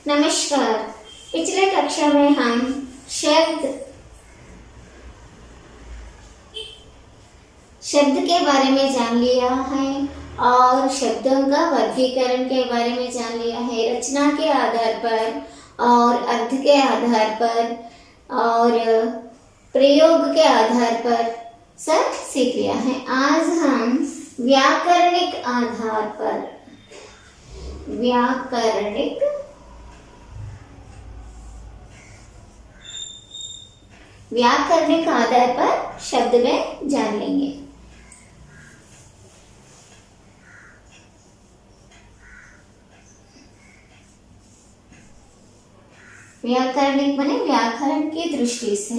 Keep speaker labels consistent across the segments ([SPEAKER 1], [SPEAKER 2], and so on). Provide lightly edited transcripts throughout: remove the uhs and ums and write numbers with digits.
[SPEAKER 1] नमस्कार। पिछले कक्षा में हम शब्द के बारे में जान लिया है और शब्दों का वर्गीकरण के बारे में जान लिया है। रचना के आधार पर और अर्थ के आधार पर और प्रयोग के आधार पर सब सीख लिया है। आज हम व्याकरणिक आधार पर व्याकरणिक आधार पर शब्द में जान लेंगे। व्याकरणिक माने व्याकरण की दृष्टि से,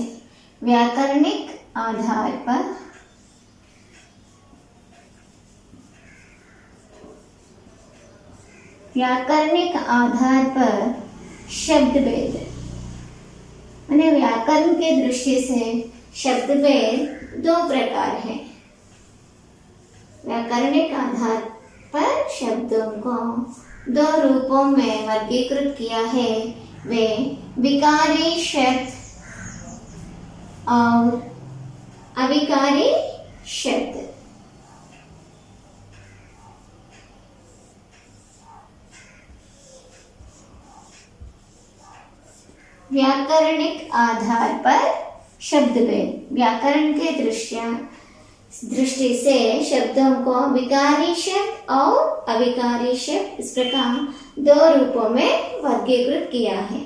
[SPEAKER 1] व्याकरणिक आधार पर शब्द भेद माने व्याकरण के दृष्टि से शब्द भेद दो प्रकार है। व्याकरणिक आधार पर शब्दों को दो रूपों में वर्गीकृत किया है। वे विकारी शब्द और अविकारी शब्द। व्याकरणिक आधार पर शब्द भेद, व्याकरण के दृष्टि से शब्दों को विकारी शब्द और अविकारी शब्द इस प्रकार दो रूपों में वर्गीकृत किया है।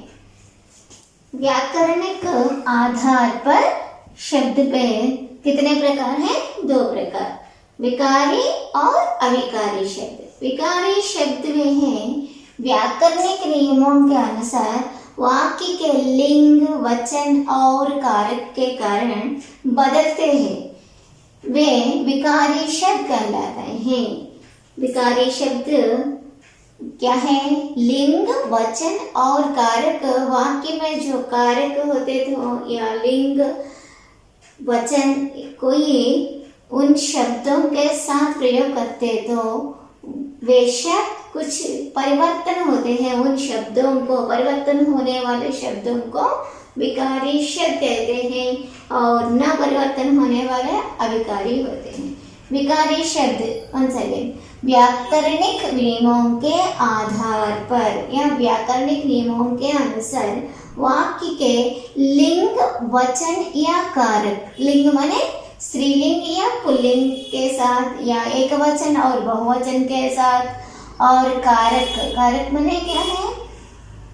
[SPEAKER 1] व्याकरणिक आधार पर शब्द भेद कितने प्रकार हैं? दो प्रकार, विकारी और अविकारी शब्द। विकारी शब्द वे हैं व्याकरणिक नियमों के अनुसार वाक्य के लिंग, वचन और कारक के कारण बदलते हैं, वे विकारी शब्द कहलाते हैं। विकारी शब्द क्या है? लिंग, वचन और कारक। वाक्य में जो कारक होते थे या लिंग, वचन कोई उन शब्दों के साथ प्रयोग करते तो वे शब्द कुछ परिवर्तन होते हैं। उन शब्दों को, परिवर्तन होने वाले शब्दों को विकारी शब्द कहते हैं और न परिवर्तन होने वाले अविकारी होते हैं। विकारी शब्द once again, व्याकरणिक नियमों के आधार पर या व्याकरणिक नियमों के अनुसार वाक्य के लिंग, वचन या कारक, लिंग माने स्त्रीलिंग या पुल्लिंग के साथ या एक वचन और बहुवचन के साथ, और कारक, कारक माने क्या है?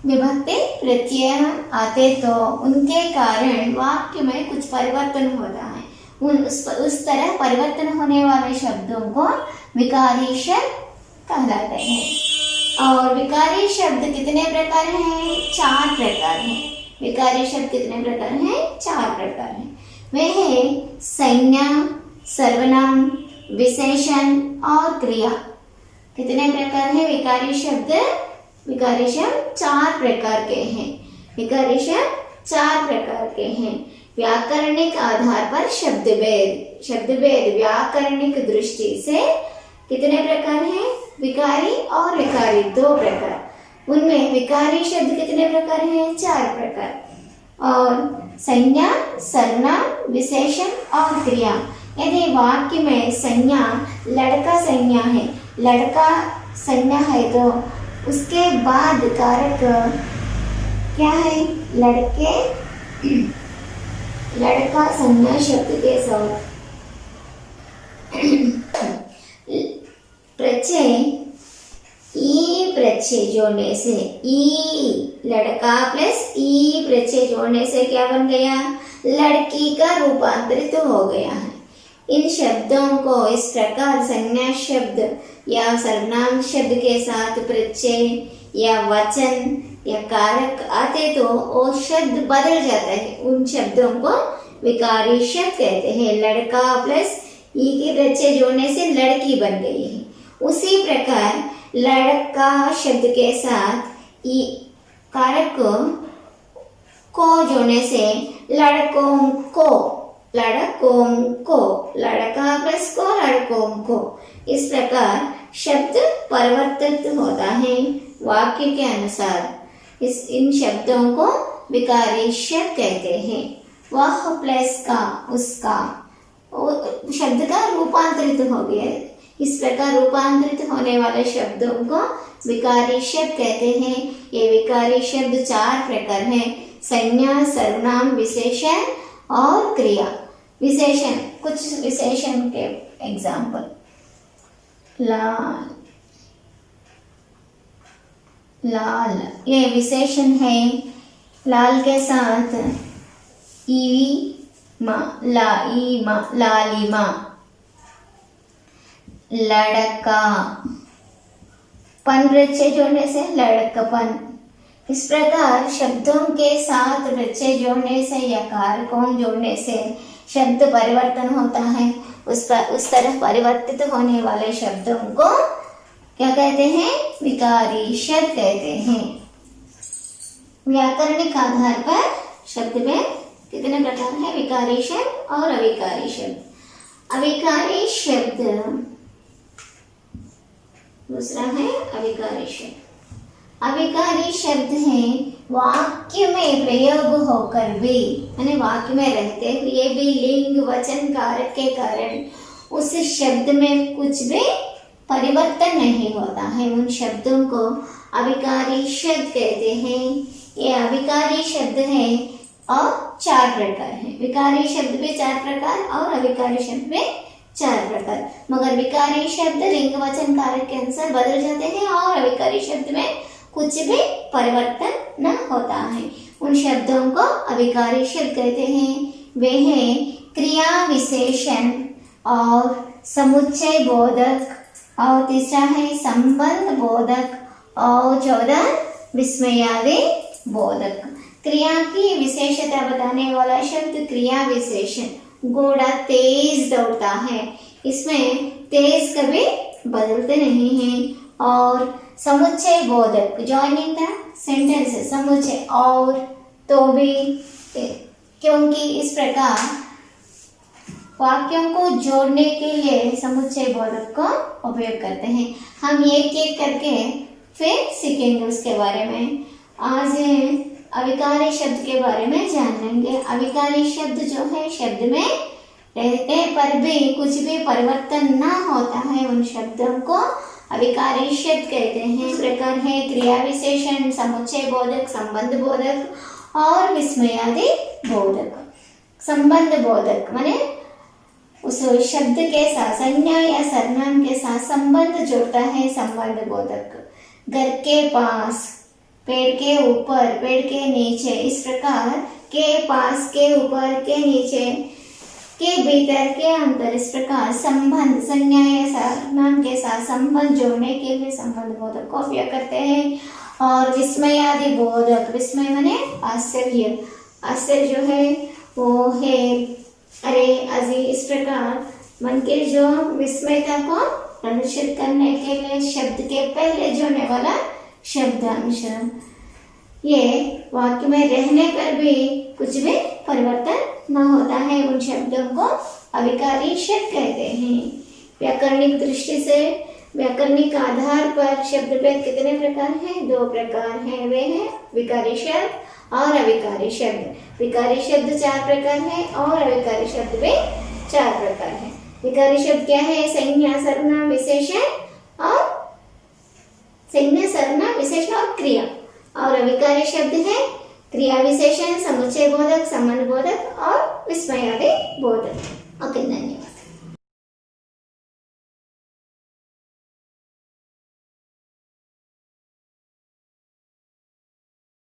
[SPEAKER 1] विभक्ति प्रत्यय आते तो उनके कारण वाक्य में कुछ परिवर्तन होता है। उस तरह परिवर्तन होने वाले शब्दों को विकारी शब्द कहलाते हैं। और विकारी शब्द कितने प्रकार हैं? 4 प्रकार हैं। विकारी शब्द कितने प्रकार हैं? 4 प्रकार हैं। वे हैं संज्ञा, सर्वनाम, विशेषण और क्रिया। कितने प्रकार हैं विकारी शब्द? विकारी शब्द 4 प्रकार के हैं। विकारी शब्द 4 प्रकार के हैं। व्याकरणिक आधार पर शब्द भेद, शब्द भेद व्याकरणिक दृष्टि से कितने प्रकार हैं? विकारी और विकारी 2 प्रकार। उनमें विकारी शब्द कितने प्रकार हैं? 4 प्रकार। और संज्ञा, सर्वनाम, विशेषण और क्रिया। यदि वाक्य में संज्ञा लड़का संज्ञा है, लड़का संज्ञा है तो उसके बाद कारक क्या है? लड़का संज्ञा शब्द के साथ प्रत्यय जोड़ने से लड़का प्लस ई प्रत्यय जोड़ने से क्या बन गया? लड़की का रूपांतरित हो गया है। इन शब्दों को इस प्रकार संज्ञा शब्द या सर्वनाम शब्द के साथ प्रत्यय या वचन या कारक आते तो वो शब्द बदल जाता है। उन शब्दों को विकारी शब्द कहते हैं। लड़का प्लस ई के प्रत्यय जोड़ने से लड़की बन गई है। उसी प्रकार लड़का शब्द के साथ ई कारक को जोड़ने से लड़कों को, लड़का प्लस को, लड़कों को, इस प्रकार शब्द परिवर्तित होता है वाक्य के अनुसार। इन शब्दों को विकारी शब्द कहते हैं। वह प्लस का, उसका, शब्द का रूपांतरित हो गया। इस प्रकार रूपांतरित होने वाले शब्दों को विकारी शब्द कहते हैं। ये विकारी शब्द 4 प्रकार हैं: संज्ञा, सर्वनाम, विशेषण और क्रिया। विशेषण, कुछ विशेषण के एग्जाम्पल: लाल, लाल, ये विशेषण है। लाल के साथ ईवी मा, लाइमा, लालिमा। लड़का, पन वृक्षे जोड़ने से लड़कपन। इस प्रकार शब्दों के साथ वृक्षे जोड़ने से या कारकों जोड़ने से शब्द परिवर्तन होता है। उस तरह परिवर्तित होने वाले शब्दों को क्या कहते हैं? विकारी शब्द कहते हैं। व्याकरणिक आधार पर शब्द में कितने प्रकार हैं? विकारी शब्द और अविकारी शब्द। अविकारी शब्द, दूसरा है अविकारी शब्द। अविकारी शब्द है वाक्य में प्रयोग होकर भी, यानी वाक्य में रहते हुए भी लिंग वचन कारक के कारण उस शब्द में कुछ भी परिवर्तन नहीं होता है। उन शब्दों को अविकारी शब्द कहते हैं। ये अविकारी शब्द है और 4 प्रकार हैं। विकारी शब्द भी 4 प्रकार और अविकारी शब्द भी 4 प्रकार। मगर विकारी शब्द लिंग वचन कारक के अनुसार बदल जाते हैं और अविकारी शब्द में कुछ भी परिवर्तन न होता है। उन शब्दों को अविकारी शब्द कहते हैं। वे हैं क्रिया विशेषण और समुच्चय बोधक, और तीसरा है संबंध बोधक, और 14 विस्मयादि बोधक। क्रिया की विशेषता बताने वाला शब्द क्रिया विशेषण। घोड़ा तेज दौड़ता है, इसमें तेज कभी बदलते नहीं हैं। और समुच्चय बोधक, जॉइनिंग द सेंटेंस, समुच्चय और तो भी, क्योंकि इस प्रकार वाक्यों को जोड़ने के लिए समुच्चय बोधक का उपयोग करते हैं। हम एक एक करके फिर सीखेंगे उसके बारे में। आज अविकारी शब्द के बारे में जान लेंगे। अविकारी शब्द जो है शब्द में रहते पर भी कुछ भी परिवर्तन ना होता है, उन शब्दों को अविकारी शब्द कहते हैं। इस प्रकार है क्रिया विशेषण, समुच्चय बोधक, संबंध बोधक और विस्मयादि बोधक। संबंध बोधक माने उस शब्द के साथ संज्ञा या सर्वनाम के साथ संबंध जोड़ता है, संबंध बोधक। घर के पास, पेड़ के ऊपर, पेड़ के नीचे, इस प्रकार के पास, के ऊपर, के नीचे, के भीतर, के अंदर, इस प्रकार संबंध संज्ञा या सर्वनाम के साथ संबंध जोड़ने के लिए संबंध बोधक का उपयोग करते हैं। और विस्मयादि बोधक, विस्मय माने आश्चर्य, आश्चर्य जो है वो है अरे अजी, इस प्रकार मन के जो विस्मयता को प्रदर्शित करने के लिए शब्द के पहले जोड़ने वाला शब्दांश। ये वाक्य में रहने पर भी कुछ भी परिवर्तन न होता है, उन शब्दों को अविकारी शब्द कहते हैं। व्याकरणिक दृष्टि से, व्याकरणिक आधार पर शब्द भेद कितने प्रकार हैं? 2 प्रकार हैं। वे हैं विकारी शब्द और अविकारी शब्द। विकारी शब्द 4 प्रकार है और अविकारी शब्द भी 4 प्रकार है। विकारी शब्द क्या है? संज्ञा, सर्वनाम, विशेषण और संज्ञा, सर्वनाम, विशेषण और क्रिया। और अविकारी शब्द है क्रिया विशेषण, समुच्चय बोधक, संबंध बोधक और विस्मयादि बोधक। ओके, धन्यवाद।